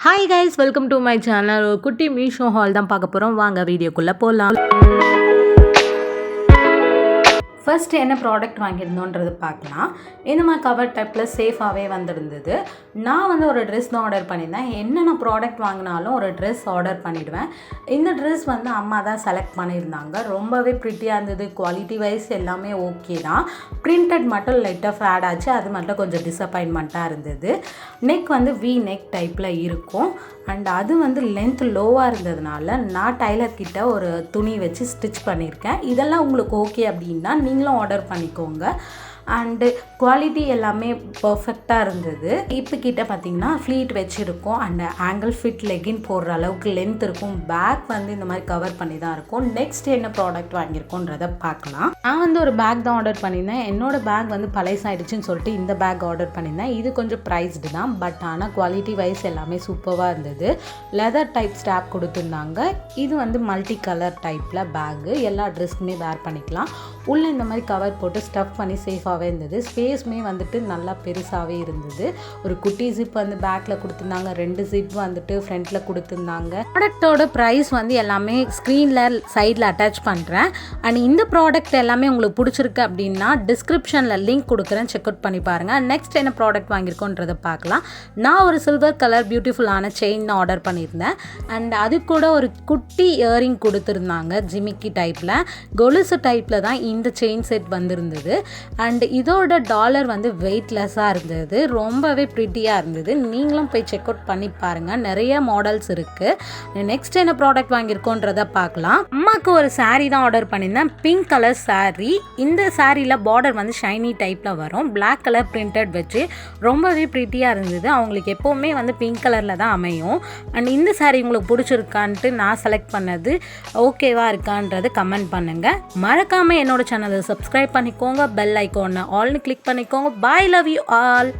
Hi guys, welcome to my channel. குட்டி Meesho hall தான் பார்க்க போகிறோம். வாங்க வீடியோக்குள்ளே போகலாம். ஃபர்ஸ்ட் என்ன ப்ராடக்ட் வாங்கியிருந்தோன்றது பார்க்கலாம். இந்த மாதிரி கவர் டைப்பில் சேஃபாகவே வந்திருந்தது. நான் ஒரு ட்ரெஸ் தான் ஆர்டர் பண்ணியிருந்தேன். என்னென்ன ப்ராடக்ட் வாங்கினாலும் ஒரு ட்ரெஸ் ஆர்டர் பண்ணிவிடுவேன். இந்த ட்ரெஸ் அம்மா தான் செலக்ட் பண்ணியிருந்தாங்க. ரொம்பவே ப்ரிட்டியாக இருந்தது. குவாலிட்டி வைஸ் எல்லாமே ஓகே தான். பிரிண்டட் மட்டும் லைட்டாக ஃபேட் ஆச்சு. அது மட்டும் கொஞ்சம் டிசப்பாயின்மெண்ட்டாக இருந்தது. நெக் வி நெக் டைப்பில் இருக்கும். அண்ட் அது லென்த் லோவாக இருந்ததுனால நான் டைலர்கிட்ட ஒரு துணி வச்சு ஸ்டிச் பண்ணியிருக்கேன். இதெல்லாம் உங்களுக்கு ஓகே அப்படின்னா நீங்களும் ஆர்டர் பண்ணிக்கோங்க. அண்டு குவாலிட்டி எல்லாமே பர்ஃபெக்டாக இருந்தது. இப்போ கிட்ட பார்த்தீங்கன்னா ஃப்ளீட் வச்சுருக்கோம். அண்ட் ஆங்கிள் ஃபிட் லெகின் போடுற அளவுக்கு லென்த் இருக்கும். பேக் இந்த மாதிரி கவர் பண்ணி தான் இருக்கும். நெக்ஸ்ட் என்ன ப்ராடக்ட் வாங்கியிருக்கோன்றதை பார்க்கலாம். நான் ஒரு பேக் தான் ஆர்டர் பண்ணியிருந்தேன். என்னோடய பேக் பழசாயிடுச்சுன்னு சொல்லிட்டு இந்த பேக் ஆர்டர் பண்ணியிருந்தேன். இது கொஞ்சம் ப்ரைஸ்டு தான். பட் ஆனால் குவாலிட்டி வைஸ் எல்லாமே சூப்பராக இருந்தது. லெதர் டைப் ஸ்டாப் கொடுத்துருந்தாங்க. இது மல்டி கலர் டைப்பில் பேக்கு. எல்லா ட்ரெஸ்க்குமே வேர் பண்ணிக்கலாம். உள்ளே இந்த மாதிரி கவர் போட்டு ஸ்டஃப் பண்ணி சேஃபாக இருந்தது. ஸ்பேஸ்மே நல்லா பெருசாகவே இருந்தது. ஒரு குட்டி ஜிப் பேக்கில் கொடுத்துருந்தாங்க. 2 ஜிப் ஃப்ரண்ட்டில் கொடுத்துருந்தாங்க. ப்ராடக்டோட ப்ரைஸ் எல்லாமே ஸ்க்ரீனில் சைடில் அட்டாச் பண்ணுறேன். அண்ட் இந்த ப்ராடக்ட் எல்லாமே உங்களுக்கு பிடிச்சிருக்கு அப்படின்னா டிஸ்கிரிப்ஷனில் லிங்க் கொடுக்குறேன். செக் அவுட் பண்ணி பாருங்கள். நெக்ஸ்ட் என்ன ப்ராடக்ட் வாங்கியிருக்கோன்றதை பார்க்கலாம். நான் ஒரு சில்வர் கலர் பியூட்டிஃபுல்லான செயின் ஆர்டர் பண்ணியிருந்தேன். அண்ட் அது கூட ஒரு குட்டி இயரிங் கொடுத்துருந்தாங்க. ஜிமிக்கி டைப்பில் கொலுசு டைப்பில் தான் இந்த செயின் செட் வந்திருந்தது. அண்ட் இதோட டாலர் வெயிட்லெஸ்ஸாக இருந்தது. ரொம்பவே ப்ரிட்டியாக இருந்தது. நீங்களும் போய் செக் அவுட் பண்ணி பாருங்கள். நிறைய மாடல்ஸ் இருக்குது. நெக்ஸ்ட் என்ன ப்ராடக்ட் வாங்கியிருக்கோன்றதை பார்க்கலாம். அம்மாவுக்கு ஒரு saree தான் ஆர்டர் பண்ணியிருந்தேன். Pink colour saree. இந்த சாரியில் பார்டர் ஷைனி டைப்பில் வரும். பிளாக் கலர் பிரிண்டட் வச்சு ரொம்பவே ப்ரிட்டியாக இருந்தது. அவங்களுக்கு எப்போவுமே பிங்க் கலரில் தான் அமையும். அண்ட் இந்த saree உங்களுக்கு பிடிச்சிருக்கான்ட்டு நான் செலக்ட் பண்ணது ஓகேவா இருக்கான்றது கமெண்ட் பண்ணுங்கள். மறக்காமல் என்னோட சேனலை சப்ஸ்கிரைப் பண்ணிக்கோங்க. பெல் ஐக்கானை ஆல்னு கிளிக் பண்ணிக்கோங்க. பாய், லவ் யூ ஆல்.